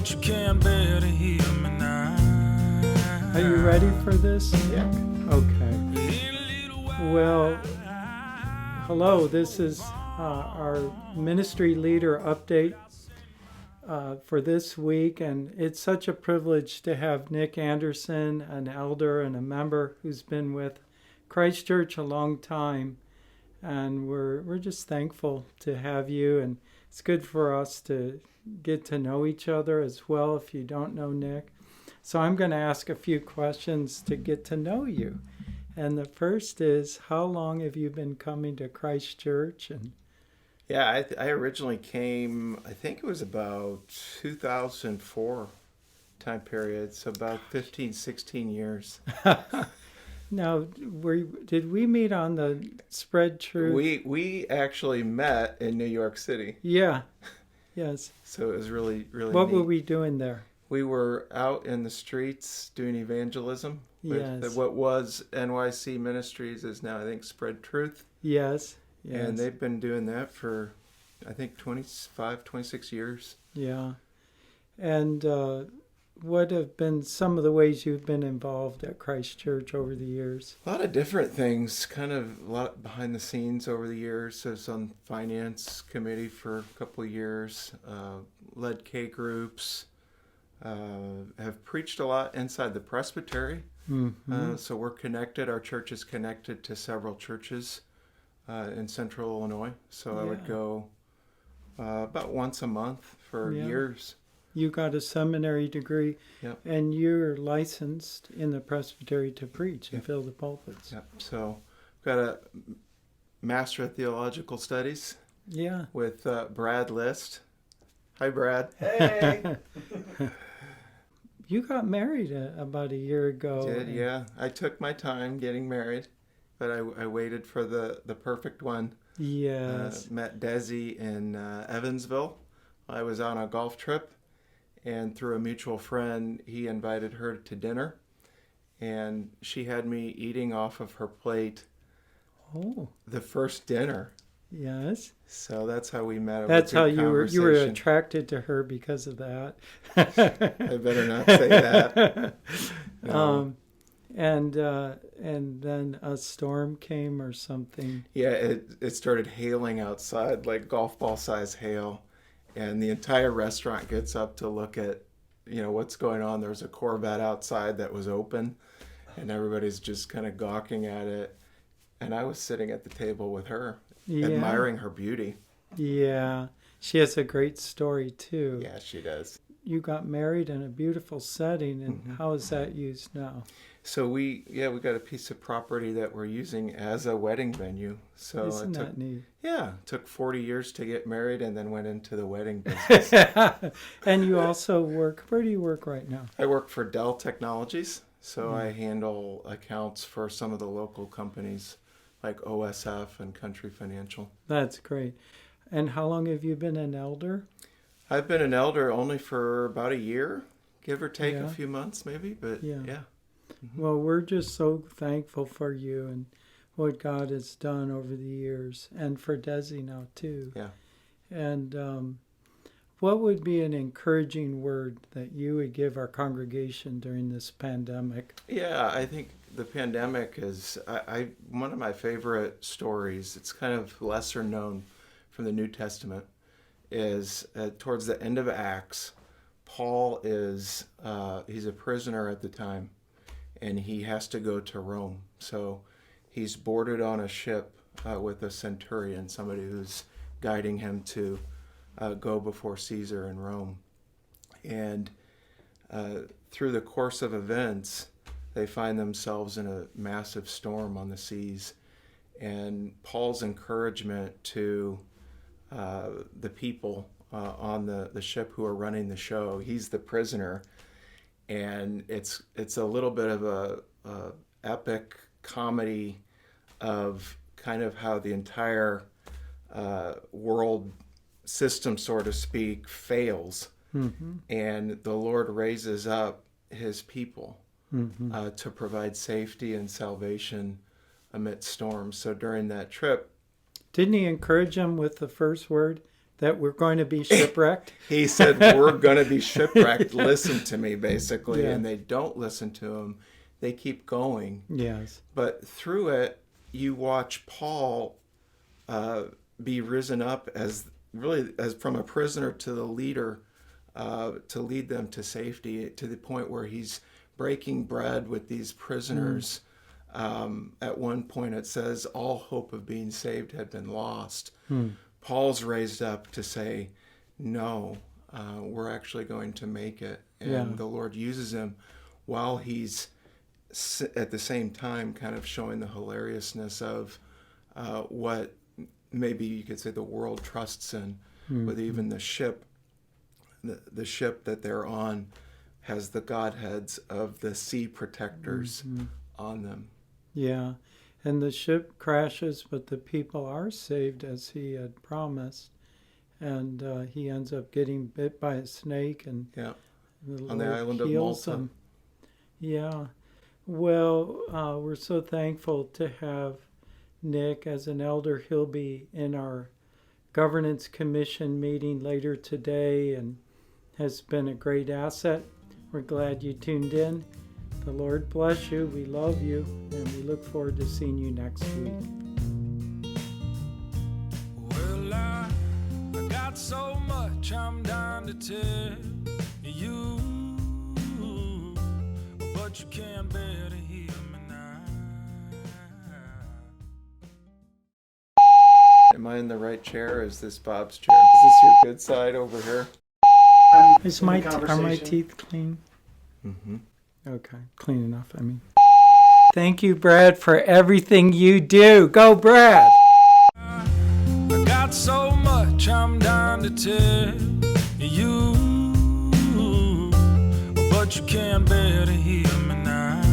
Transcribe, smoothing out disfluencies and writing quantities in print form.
but you can't bear to hear me now. Are you ready for this? Yeah. Okay. Well, hello. This is our ministry leader update for this week, and it's such a privilege to have Nick Anderson, an elder and a member who's been with Christ Church a long time, and we're just thankful to have you. And it's good for us to get to know each other as well if you don't know Nick. So I'm going to ask a few questions to get to know you. And the first is, how long have you been coming to Christ Church? And Yeah, I originally came, I think it was about 2004 time period, so about 15, 16 years. now, did we meet on the Spread Truth? We actually met in New York City. Yeah, yes. So it was really, really What neat. were we doing there? We were out in the streets doing evangelism. Yes. What was NYC Ministries is now, I think, Spread Truth. Yes. And they've been doing that for, I think, 25, 26 years. Yeah. And what have been some of the ways you've been involved at Christ Church over the years? A lot of different things, kind of a lot behind the scenes over the years. I was on finance committee for a couple of years, led K groups, have preached a lot inside the presbytery. Mm-hmm. So we're connected. Our church is connected to several churches in central Illinois. So I would go about once a month for years. You got a seminary degree, Yep. and you're licensed in the presbytery to preach and fill the pulpits. Yep. So got a Master of Theological Studies with Brad List. Hi, Brad. Hey! You got married about a year ago. Did, yeah. I took my time getting married, but I waited for the perfect one. Yes. Met Desi in Evansville. I was on a golf trip, and through a mutual friend, he invited her to dinner, and she had me eating off of her plate. Oh. The first dinner. Yes. So that's how we met. That's how you were attracted to her because of that. I better not say that. No. And then a storm came or something. Yeah, it started hailing outside, like golf ball size hail, and the entire restaurant gets up to look at, what's going on. There's a Corvette outside that was open, and everybody's just kind of gawking at it. And I was sitting at the table with her, admiring her beauty. Yeah, she has a great story too. Yeah, she does. You got married in a beautiful setting, and how is that used now? So we got a piece of property that we're using as a wedding venue. So Isn't that neat? Yeah, it took 40 years to get married and then went into the wedding business. And you also work, where do you work right now? I work for Dell Technologies. So I handle accounts for some of the local companies like OSF and Country Financial. That's great. And how long have you been an elder? I've been an elder only for about a year, give or take a few months maybe, but yeah. Mm-hmm. Well, we're just so thankful for you and what God has done over the years, and for Desi now too. Yeah. And what would be an encouraging word that you would give our congregation during this pandemic? Yeah, I think the pandemic is one of my favorite stories. It's kind of lesser known from the New Testament. Is towards the end of Acts, Paul is he's a prisoner at the time, and he has to go to Rome. So he's boarded on a ship with a centurion, somebody who's guiding him to go before Caesar in Rome. And through the course of events, they find themselves in a massive storm on the seas. And Paul's encouragement to the people on the ship who are running the show, he's the prisoner, and it's a little bit of a epic comedy of kind of how the entire world system, so to speak, fails, and the Lord raises up his people to provide safety and salvation amidst storms. So during that trip, didn't he encourage them with the first word, that we're going to be shipwrecked. He said, we're going to be shipwrecked. Listen to me, basically. Yeah. And they don't listen to him. They keep going. Yes. But through it, you watch Paul be risen up as from a prisoner to the leader, to lead them to safety, to the point where he's breaking bread with these prisoners. At one point it says all hope of being saved had been lost. Paul's raised up to say, no, we're actually going to make it. And the Lord uses him while he's at the same time kind of showing the hilariousness of what maybe you could say the world trusts in, with even the ship that they're on has the godheads of the sea protectors on them. Yeah, and the ship crashes, but the people are saved as he had promised. And he ends up getting bit by a snake, and On the island of Malta. him. Yeah. Well, we're so thankful to have Nick as an elder. He'll be in our governance commission meeting later today and has been a great asset. We're glad you tuned in. The Lord bless you. We love you, and we look forward to seeing you next week. Well, I got so much I'm dying to tell you, but you can't bear to hear me now. Am I in the right chair? Is this Bob's chair? Is this your good side over here? Are my teeth clean? Mm-hmm. Okay, clean enough, I mean. Thank you, Brad, for everything you do. Go, Brad! I got so much I'm dying to tell you, but you can't bear to hear me now.